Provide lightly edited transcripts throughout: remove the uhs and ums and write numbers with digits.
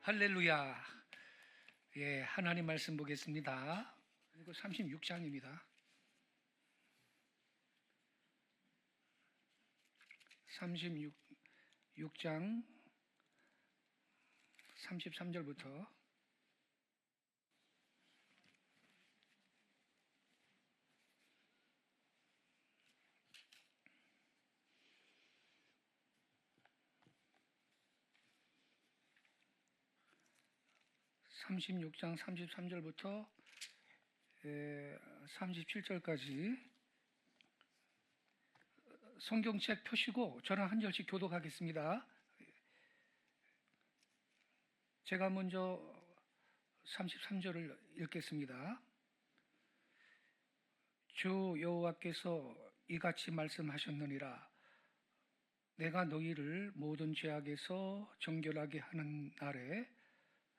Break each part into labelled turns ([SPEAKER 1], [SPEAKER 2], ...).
[SPEAKER 1] 할렐루야. 예, 하나님 말씀 보겠습니다. 그리고 36장입니다. 36장 33절부터 36장 33절부터 37절까지 성경책 펴시고 저랑 한 절씩 교독하겠습니다. 제가 먼저 33절을 읽겠습니다. 주 여호와께서 이같이 말씀하셨느니라. 내가 너희를 모든 죄악에서 정결하게 하는 날에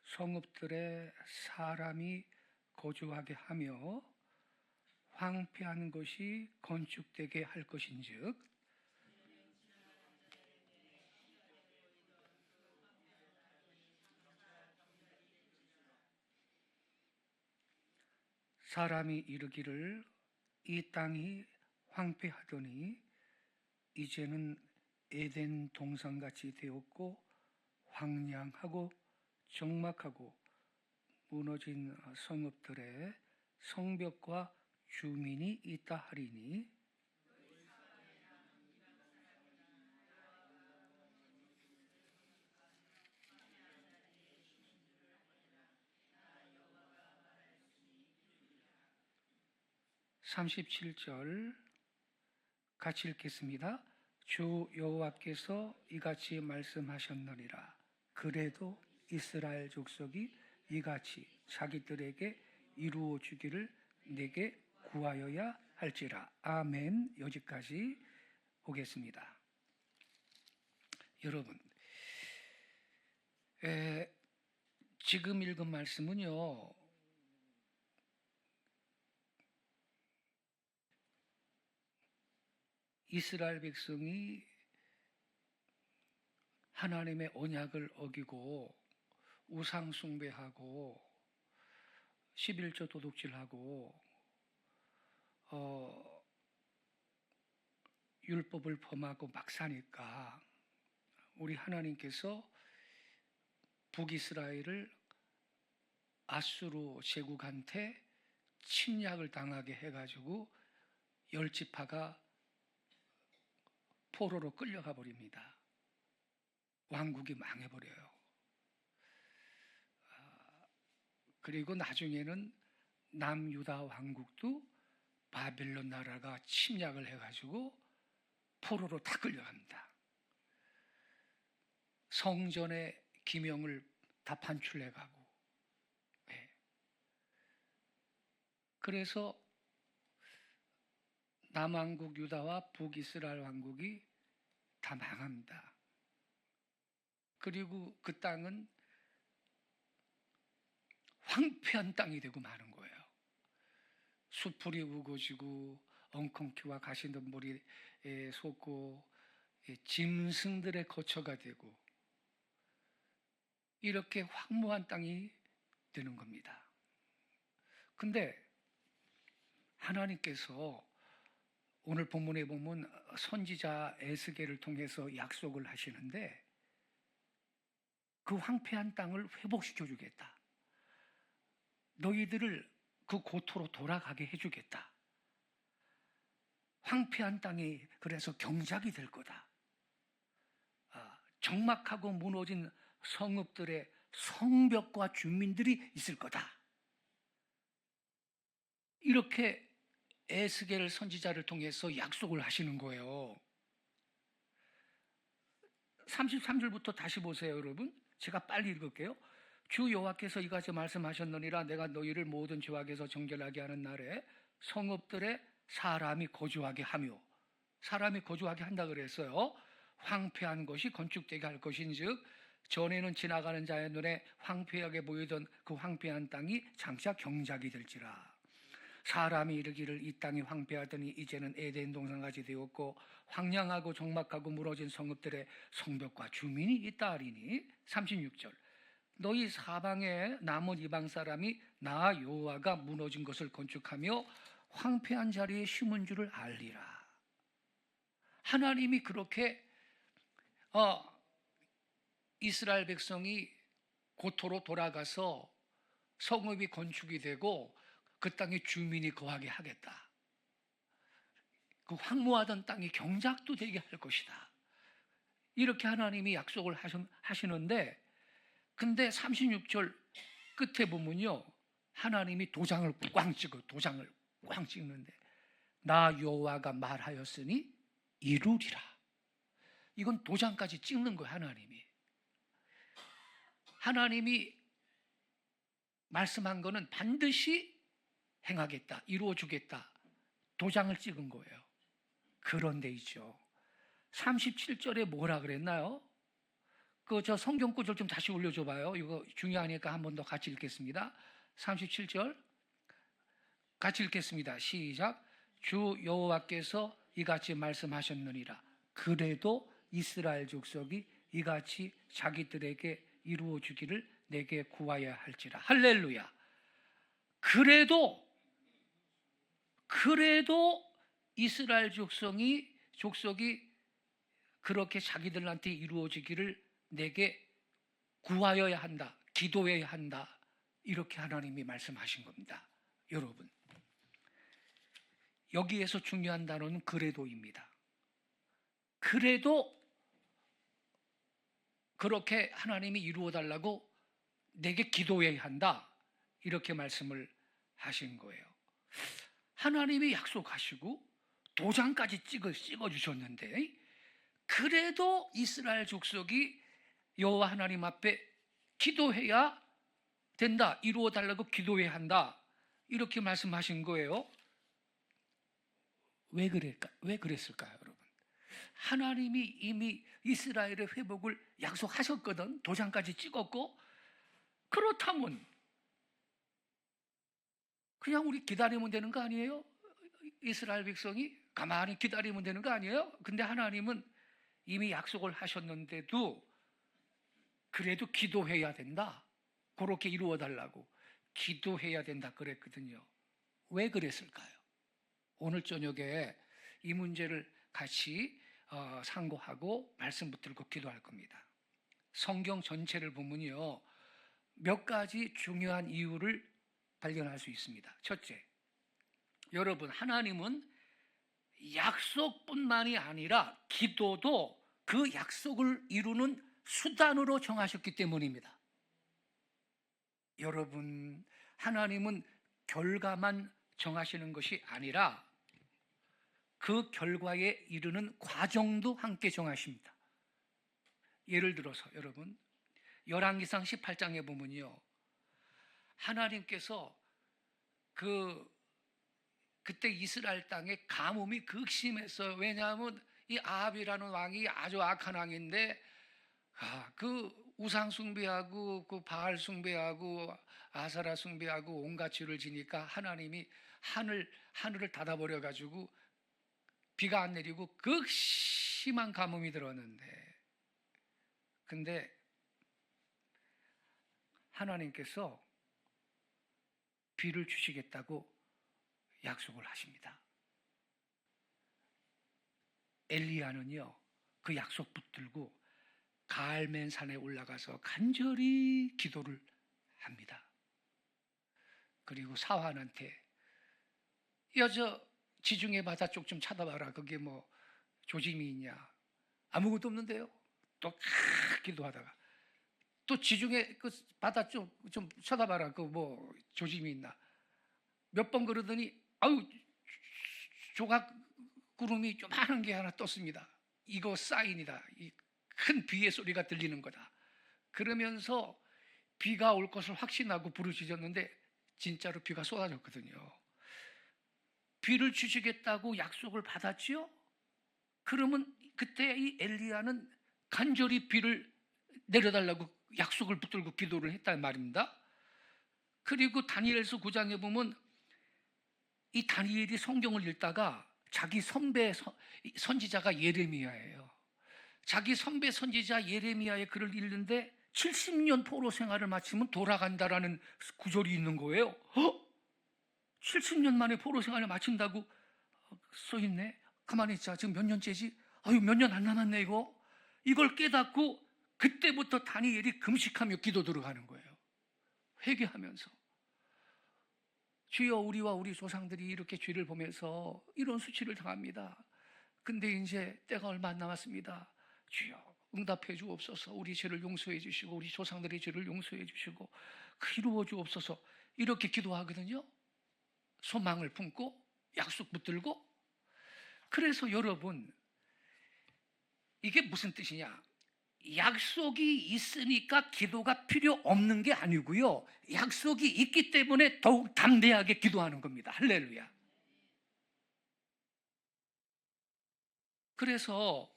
[SPEAKER 1] 성읍들에 사람이 거주하게 하며 황폐한 것이 건축되게 할 것인즉 사람이 이르기를 이 땅이 황폐하더니 이제는 에덴 동산같이 되었고 황량하고 적막하고 무너진 성읍들에 성벽과 주민이 있다 하리니 37절 같이 읽겠습니다. 주 여호와께서 이같이 말씀하셨느니라. 그래도 이스라엘 족속이 이같이 자기들에게 이루어 주기를 내게 구하여야 할지라. 아멘. 여기까지 보겠습니다. 여러분, 지금 읽은 말씀은요, 이스라엘 백성이 하나님의 언약을 어기고 우상 숭배하고 11조 도둑질하고 율법을 범하고 막 사니까 우리 하나님께서 북이스라엘을 아수르 제국한테 침략을 당하게 해가지고 10지파가 포로로 끌려가 버립니다. 왕국이 망해버려요. 그리고 나중에는 남유다 왕국도 바벨론 나라가 침략을 해가지고 포로로 다 끌려갑니다. 성전의 기명을 다 반출해가고. 그래서 남왕국 유다와 북이스라엘 왕국이 다 망합니다. 그리고 그 땅은 황폐한 땅이 되고 마는 거예요. 수풀이 우거지고 엉겅퀴와 가시덤불이 솟고 짐승들의 거처가 되고 이렇게 황무한 땅이 되는 겁니다. 근데 하나님께서 오늘 본문에 보면 선지자 에스겔을 통해서 약속을 하시는데 그 황폐한 땅을 회복시켜 주겠다. 너희들을 그 고토로 돌아가게 해주겠다. 황폐한 땅이 그래서 경작이 될 거다. 적막하고 무너진 성읍들의 성벽과 주민들이 있을 거다. 이렇게 에스겔 선지자를 통해서 약속을 하시는 거예요. 33절부터 다시 보세요, 여러분. 제가 빨리 읽을게요. 주 여호와께서 이같이 말씀하셨느니라. 내가 너희를 모든 죄악에서 정결하게 하는 날에 성읍들에 사람이 거주하게 하며, 사람이 거주하게 한다 그랬어요. 황폐한 것이 건축되게 할 것인즉 전에는 지나가는 자의 눈에 황폐하게 보이던 그 황폐한 땅이 장차 경작이 될지라. 사람이 이르기를 이 땅이 황폐하더니 이제는 에덴 동산같이 되었고 황량하고 적막하고 무너진 성읍들의 성벽과 주민이 있다 하리니 36절 너희 사방에 남은 이방 사람이 나 여호와가 무너진 것을 건축하며 황폐한 자리에 심은 줄을 알리라. 하나님이 그렇게 이스라엘 백성이 고토로 돌아가서 성읍이 건축이 되고 그 땅에 주민이 거하게 하겠다. 그 황무하던 땅이 경작도 되게 할 것이다. 이렇게 하나님이 약속을 하시는데, 근데 36절 끝에 보면요, 하나님이 도장을 꽝 찍는데 나 여호와가 말하였으니 이루리라. 이건 도장까지 찍는 거예요. 하나님이 말씀한 거는 반드시 행하겠다, 이루어주겠다, 도장을 찍은 거예요. 그런데 있죠, 37절에 뭐라 그랬나요? 저 성경 구절 좀 다시 올려줘 봐요. 이거 중요하니까 한 번 더 같이 읽겠습니다. 37절 같이 읽겠습니다. 시작. 주 여호와께서 이같이 말씀하셨느니라. 그래도 이스라엘 족속이 이같이 자기들에게 이루어 주기를 내게 구하여야 할지라. 할렐루야. 그래도 이스라엘 족속이 그렇게 자기들한테 이루어지기를 내게 구하여야 한다, 기도해야 한다, 이렇게 하나님이 말씀하신 겁니다. 여러분, 여기에서 중요한 단어는 그래도입니다. 그래도 그렇게 하나님이 이루어달라고 내게 기도해야 한다, 이렇게 말씀을 하신 거예요. 하나님이 약속하시고 도장까지 찍어주셨는데, 그래도 이스라엘 족속이 여호와 하나님 앞에 기도해야 된다, 이루어달라고 기도해야 한다, 이렇게 말씀하신 거예요. 왜 그랬을까요, 여러분? 하나님이 이미 이스라엘의 회복을 약속하셨거든. 도장까지 찍었고. 그렇다면 그냥 우리 기다리면 되는 거 아니에요? 이스라엘 백성이 가만히 기다리면 되는 거 아니에요? 근데 하나님은 이미 약속을 하셨는데도 그래도 기도해야 된다, 그렇게 이루어달라고 기도해야 된다 그랬거든요. 왜 그랬을까요? 오늘 저녁에 이 문제를 같이 상고하고 말씀 붙들고 기도할 겁니다. 성경 전체를 보면요, 몇 가지 중요한 이유를 발견할 수 있습니다. 첫째, 여러분, 하나님은 약속뿐만이 아니라 기도도 그 약속을 이루는 수단으로 정하셨기 때문입니다. 여러분, 하나님은 결과만 정하시는 것이 아니라 그 결과에 이르는 과정도 함께 정하십니다. 예를 들어서 여러분, 열왕기상 18장에 보면요, 하나님께서 그때 이스라엘 땅에 가뭄이 극심했어요. 왜냐하면 이 아합이라는 왕이 아주 악한 왕인데, 그 우상 숭배하고 그 바알 숭배하고 아사라 숭배하고 온갖 죄를 지니까 하나님이 하늘을 닫아버려 가지고 비가 안 내리고 극심한 가뭄이 들었는데, 근데 하나님께서 비를 주시겠다고 약속을 하십니다. 엘리야는요, 그 약속 붙들고 갈멜 산에 올라가서 간절히 기도를 합니다. 그리고 사환한테 저 지중해 바다 쪽 좀 찾아봐라, 그게 뭐 조짐이 있냐. 아무것도 없는데요. 또 기도하다가 또 지중해 그 바다 쪽 좀 쳐다봐라, 그 뭐 조짐이 있나. 몇 번 그러더니 조각 구름이 조그마한 게 하나 떴습니다. 이거 사인이다, 이 큰 비의 소리가 들리는 거다. 그러면서 비가 올 것을 확신하고 부르짖었는데 진짜로 비가 쏟아졌거든요. 비를 주시겠다고 약속을 받았지요? 그러면 그때 이 엘리야는 간절히 비를 내려달라고 약속을 붙들고 기도를 했단 말입니다. 그리고 다니엘서 9장에 보면 이 다니엘이 성경을 읽다가 자기 선배 선지자가 예레미야예요. 자기 선배 선지자 예레미야의 글을 읽는데 70년 포로 생활을 마치면 돌아간다라는 구절이 있는 거예요. 70년 만에 포로 생활을 마친다고 써있네. 가만히 있자. 지금 몇 년째지? 아유, 몇 년 안 남았네 이거. 이걸 깨닫고 그때부터 다니엘이 금식하며 기도 들어가는 거예요. 회개하면서. 주여, 우리와 우리 조상들이 이렇게 죄를 보면서 이런 수치를 당합니다. 근데 이제 때가 얼마 안 남았습니다. 주여, 응답해 주옵소서. 우리 죄를 용서해 주시고 우리 조상들의 죄를 용서해 주시고 이루어 주옵소서. 이렇게 기도하거든요. 소망을 품고 약속 붙들고. 그래서 여러분, 이게 무슨 뜻이냐? 약속이 있으니까 기도가 필요 없는 게 아니고요, 약속이 있기 때문에 더욱 담대하게 기도하는 겁니다. 할렐루야. 그래서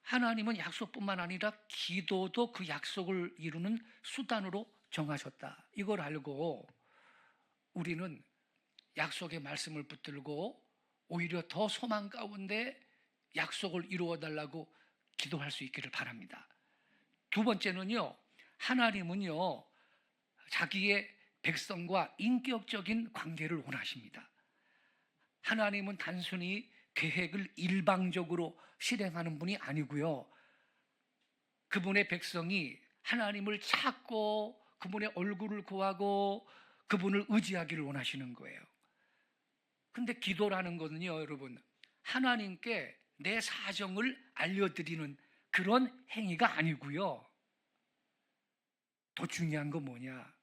[SPEAKER 1] 하나님은 약속뿐만 아니라 기도도 그 약속을 이루는 수단으로 정하셨다. 이걸 알고 우리는 약속의 말씀을 붙들고 오히려 더 소망 가운데 약속을 이루어 달라고 기도할 수 있기를 바랍니다. 두 번째는요, 하나님은요, 자기의 백성과 인격적인 관계를 원하십니다. 하나님은 단순히 계획을 일방적으로 실행하는 분이 아니고요, 그분의 백성이 하나님을 찾고 그분의 얼굴을 구하고 그분을 의지하기를 원하시는 거예요. 근데 기도라는 것은요, 여러분, 하나님께 내 사정을 알려드리는 그런 행위가 아니고요, 더 중요한 건 뭐냐?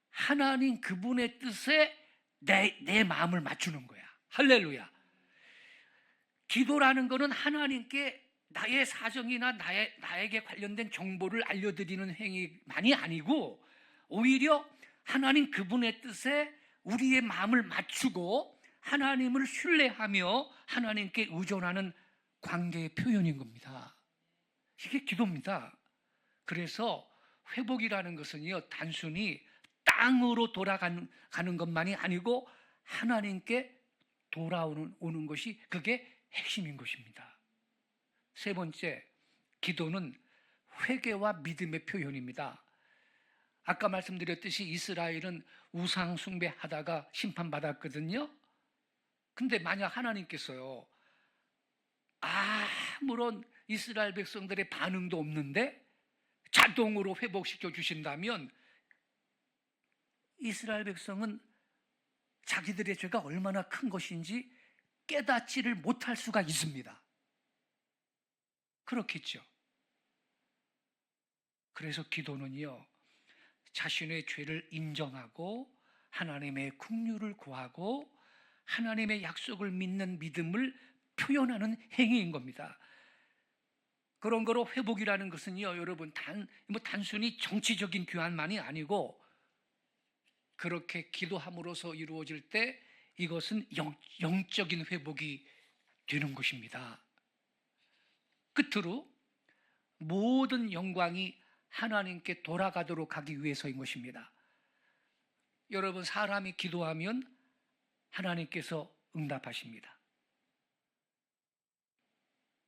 [SPEAKER 1] 하나님 그분의 뜻에 내 마음을 맞추는 거야. 할렐루야. 기도라는 것은 하나님께 나의 사정이나 나에게 관련된 정보를 알려드리는 행위만이 아니고, 오히려 하나님 그분의 뜻에 우리의 마음을 맞추고 하나님을 신뢰하며 하나님께 의존하는 관계의 표현인 겁니다. 이게 기도입니다. 그래서 회복이라는 것은요, 단순히 땅으로 돌아가는 것만이 아니고 하나님께 돌아오는 것이 그게 핵심인 것입니다. 세 번째, 기도는 회개와 믿음의 표현입니다. 아까 말씀드렸듯이 이스라엘은 우상 숭배하다가 심판받았거든요. 근데 만약 하나님께서요, 아무런 이스라엘 백성들의 반응도 없는데 자동으로 회복시켜 주신다면 이스라엘 백성은 자기들의 죄가 얼마나 큰 것인지 깨닫지를 못할 수가 있습니다. 그렇겠죠. 그래서 기도는요, 자신의 죄를 인정하고 하나님의 긍휼을 구하고 하나님의 약속을 믿는 믿음을 표현하는 행위인 겁니다. 그런 거로 회복이라는 것은요, 여러분, 단순히 정치적인 교환만이 아니고 그렇게 기도함으로써 이루어질 때 이것은 영적인 회복이 되는 것입니다. 끝으로 모든 영광이 하나님께 돌아가도록 하기 위해서인 것입니다. 여러분, 사람이 기도하면 하나님께서 응답하십니다.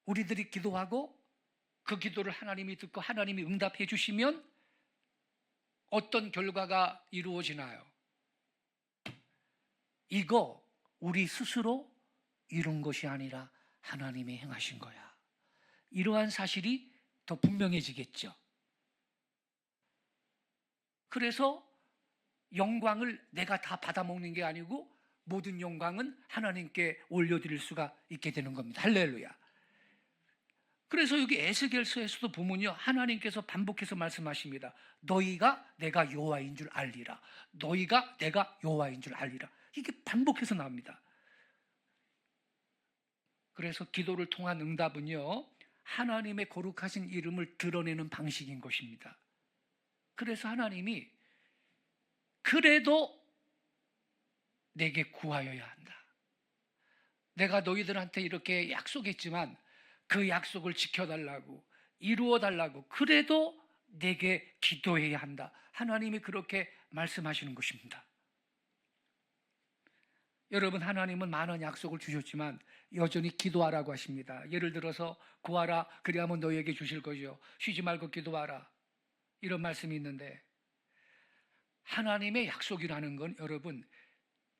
[SPEAKER 1] 우리들이 기도하고 그 기도를 하나님이 듣고 하나님이 응답해 주시면 어떤 결과가 이루어지나요? 이거 우리 스스로 이룬 것이 아니라 하나님이 행하신 거야. 이러한 사실이 더 분명해지겠죠. 그래서 영광을 내가 다 받아먹는 게 아니고 모든 영광은 하나님께 올려드릴 수가 있게 되는 겁니다. 할렐루야. 그래서 여기 에스겔서에서도 보면요, 하나님께서 반복해서 말씀하십니다. 너희가 내가 여호와인 줄 알리라. 너희가 내가 여호와인 줄 알리라. 이게 반복해서 나옵니다. 그래서 기도를 통한 응답은요, 하나님의 거룩하신 이름을 드러내는 방식인 것입니다. 그래서 하나님이 그래도 내게 구하여야 한다. 내가 너희들한테 이렇게 약속했지만 그 약속을 지켜달라고, 이루어달라고, 그래도 내게 기도해야 한다. 하나님이 그렇게 말씀하시는 것입니다. 여러분, 하나님은 많은 약속을 주셨지만 여전히 기도하라고 하십니다. 예를 들어서 구하라 그리하면 너희에게 주실 거죠. 쉬지 말고 기도하라, 이런 말씀이 있는데, 하나님의 약속이라는 건 여러분,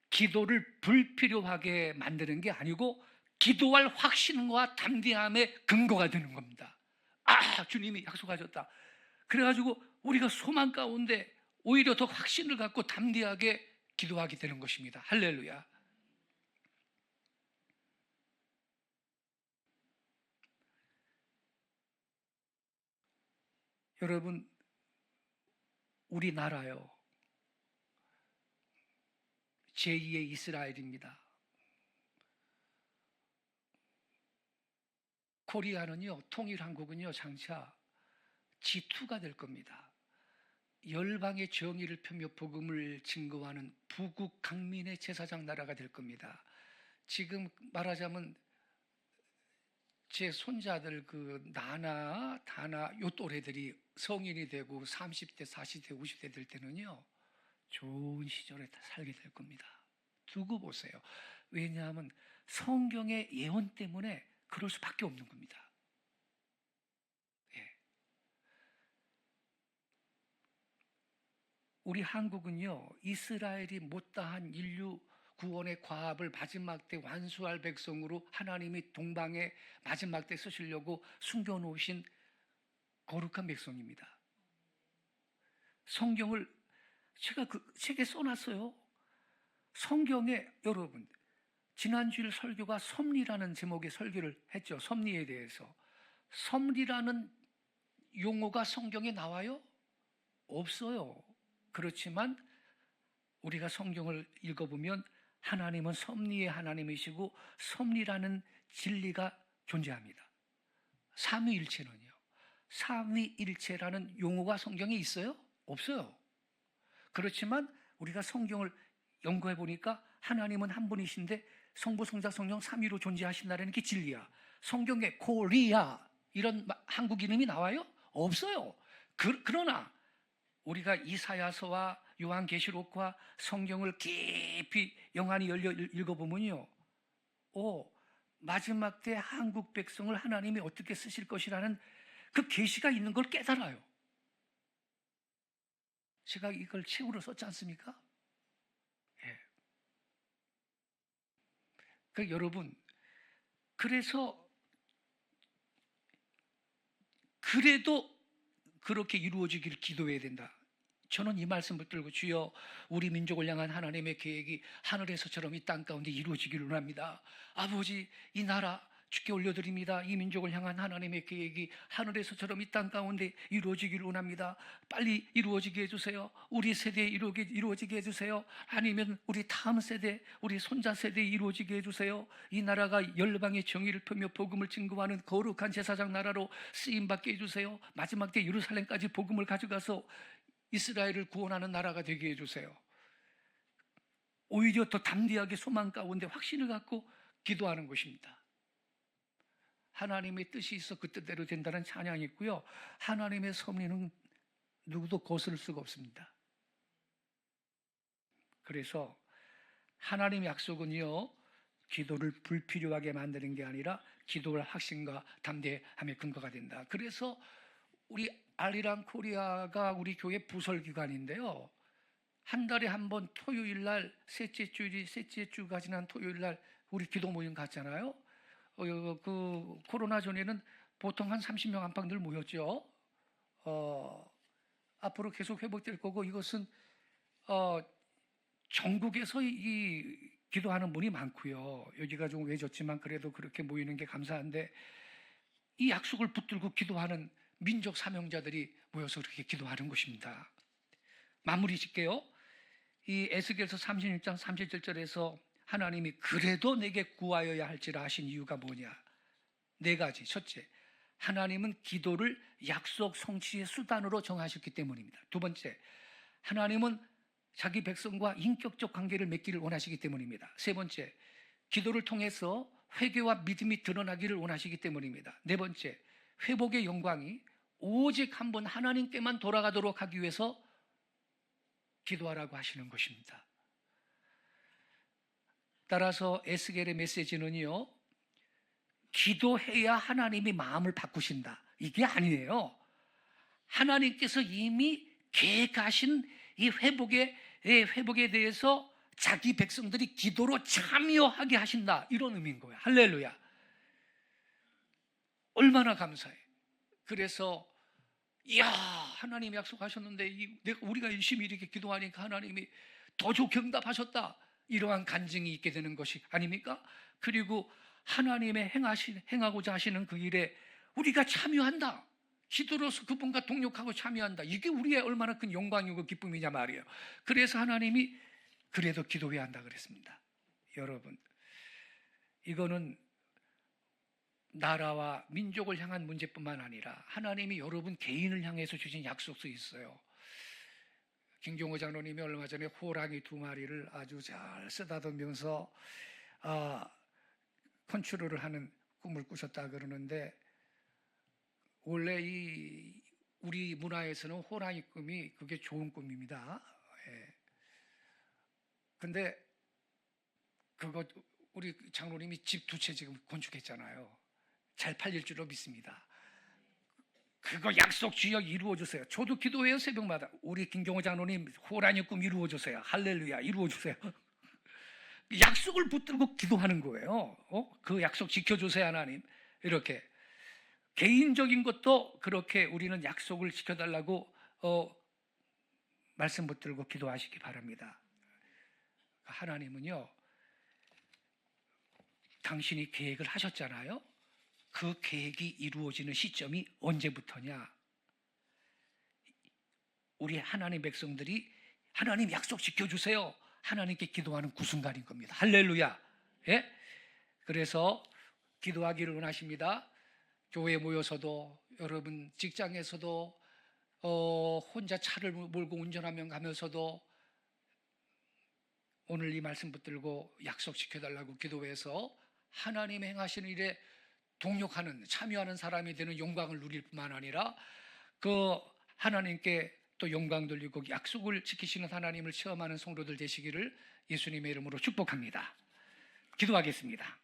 [SPEAKER 1] 기도를 불필요하게 만드는 게 아니고 기도할 확신과 담대함의 근거가 되는 겁니다. 아, 주님이 약속하셨다. 그래가지고 우리가 소망 가운데 오히려 더 확신을 갖고 담대하게 기도하게 되는 것입니다. 할렐루야. 여러분, 우리나라요, 제2의 이스라엘입니다. 코리아는요, 통일한국은요, 장차 G2가 될 겁니다. 열방의 정의를 펴며 복음을 증거하는 부국 강민의 제사장 나라가 될 겁니다. 지금 말하자면 제 손자들 그 나나 다나 요 또래들이 성인이 되고 30대, 40대, 50대 될 때는요, 좋은 시절에 살게 될 겁니다. 두고 보세요. 왜냐하면 성경의 예언 때문에 그럴 수밖에 없는 겁니다. 예. 우리 한국은요, 이스라엘이 못다한 인류 구원의 과업을 마지막 때 완수할 백성으로 하나님이 동방에 마지막 때 쓰시려고 숨겨놓으신 거룩한 백성입니다. 성경을 제가 그 책에 써놨어요. 성경에 여러분, 지난주일 설교가 섭리라는 제목의 설교를 했죠. 섭리에 대해서. 섭리라는 용어가 성경에 나와요? 없어요. 그렇지만 우리가 성경을 읽어보면 하나님은 섭리의 하나님이시고 섭리라는 진리가 존재합니다. 삼위일체는요, 삼위일체라는 용어가 성경에 있어요? 없어요. 그렇지만 우리가 성경을 연구해 보니까 하나님은 한 분이신데 성부, 성자, 성령 삼위로 존재하신다는 게 진리야. 성경에 코리아 이런 한국 이름이 나와요? 없어요. 그러나 우리가 이사야서와 요한계시록과 성경을 깊이 영안이 열려 읽어보면요, 마지막 때 한국 백성을 하나님이 어떻게 쓰실 것이라는 그 계시가 있는 걸 깨달아요. 제가 이걸 책으로 썼지 않습니까? 예. 그 여러분, 그래서 그래도 그렇게 이루어지기를 기도해야 된다. 저는 이 말씀 붙들고 주여, 우리 민족을 향한 하나님의 계획이 하늘에서처럼 이 땅 가운데 이루어지기를 원합니다. 아버지, 이 나라 주께 올려드립니다. 이 민족을 향한 하나님의 계획이 하늘에서처럼 이 땅 가운데 이루어지기를 원합니다. 빨리 이루어지게 해주세요. 우리 세대에 이루어지게 해주세요. 아니면 우리 다음 세대, 우리 손자 세대에 이루어지게 해주세요. 이 나라가 열방의 정의를 펴며 복음을 증거하는 거룩한 제사장 나라로 쓰임받게 해주세요. 마지막 때 예루살렘까지 복음을 가져가서 이스라엘을 구원하는 나라가 되게 해주세요. 오히려 더 담대하게 소망 가운데 확신을 갖고 기도하는 것입니다. 하나님의 뜻이 있어 그 뜻대로 된다는 찬양이 있고요, 하나님의 섭리는 누구도 거스를 수가 없습니다. 그래서 하나님의 약속은요, 기도를 불필요하게 만드는 게 아니라 기도를 확신과 담대함의 근거가 된다. 그래서 우리 알리랑 코리아가 우리 교회 부설기관인데요, 한 달에 한 번 토요일 날 셋째 주가 지난 토요일 날 우리 기도 모임 갔잖아요. 그 코로나 전에는 보통 한 30명 안팎 늘 모였죠. 앞으로 계속 회복될 거고, 이것은 전국에서 이 기도하는 분이 많고요. 여기가 좀 외졌지만 그래도 그렇게 모이는 게 감사한데, 이 약속을 붙들고 기도하는 민족 사명자들이 모여서 그렇게 기도하는 것입니다. 마무리 짓게요. 이 에스겔서 36장 37절에서 하나님이 그래도 내게 구하여야 할지라 하신 이유가 뭐냐? 네 가지. 첫째, 하나님은 기도를 약속 성취의 수단으로 정하셨기 때문입니다. 두 번째, 하나님은 자기 백성과 인격적 관계를 맺기를 원하시기 때문입니다. 세 번째, 기도를 통해서 회개와 믿음이 드러나기를 원하시기 때문입니다. 네 번째, 회복의 영광이 오직 한 번 하나님께만 돌아가도록 하기 위해서 기도하라고 하시는 것입니다. 따라서 에스겔의 메시지는요, 기도해야 하나님이 마음을 바꾸신다, 이게 아니에요. 하나님께서 이미 계획하신 이 회복에 대해서 자기 백성들이 기도로 참여하게 하신다, 이런 의미인 거예요. 할렐루야. 얼마나 감사해. 그래서 이야, 하나님이 약속하셨는데 우리가 열심히 이렇게 기도하니까 하나님이 더 좋게 응답하셨다, 이러한 간증이 있게 되는 것이 아닙니까? 그리고 하나님의 행하고자 하시는 그 일에 우리가 참여한다, 기도로서 그분과 동력하고 참여한다, 이게 우리의 얼마나 큰 영광이고 기쁨이냐 말이에요. 그래서 하나님이 그래도 기도해야 한다 그랬습니다. 여러분, 이거는 나라와 민족을 향한 문제뿐만 아니라 하나님이 여러분 개인을 향해서 주신 약속도 있어요. 김경호 장로님이 얼마 전에 호랑이 2마리를 아주 잘 쓰다듬으면서 컨트롤을 하는 꿈을 꾸셨다 그러는데, 원래 우리 문화에서는 호랑이 꿈이 그게 좋은 꿈입니다. 예. 근데 그거 우리 장로님이 집 2채 지금 건축했잖아요. 잘 팔릴 줄로 믿습니다. 그거 약속 주여 이루어주세요. 저도 기도해요, 새벽마다. 우리 김경호 장로님 호랑이 꿈 이루어주세요. 할렐루야, 이루어주세요. 약속을 붙들고 기도하는 거예요. 그 약속 지켜주세요 하나님. 이렇게 개인적인 것도 그렇게 우리는 약속을 지켜달라고 말씀 붙들고 기도하시기 바랍니다. 하나님은요, 당신이 계획을 하셨잖아요. 그 계획이 이루어지는 시점이 언제부터냐? 우리 하나님 백성들이 하나님 약속 지켜주세요, 하나님께 기도하는 그 순간인 겁니다. 할렐루야. 예? 그래서 기도하기를 원하십니다. 교회에 모여서도, 여러분 직장에서도, 혼자 차를 몰고 운전하며 가면서도 오늘 이 말씀 붙들고 약속 지켜달라고 기도해서 하나님 행하시는 일에 동력하는, 참여하는 사람이 되는 영광을 누릴 뿐만 아니라 그 하나님께 또 영광 돌리고 약속을 지키시는 하나님을 체험하는 성도들 되시기를 예수님의 이름으로 축복합니다. 기도하겠습니다.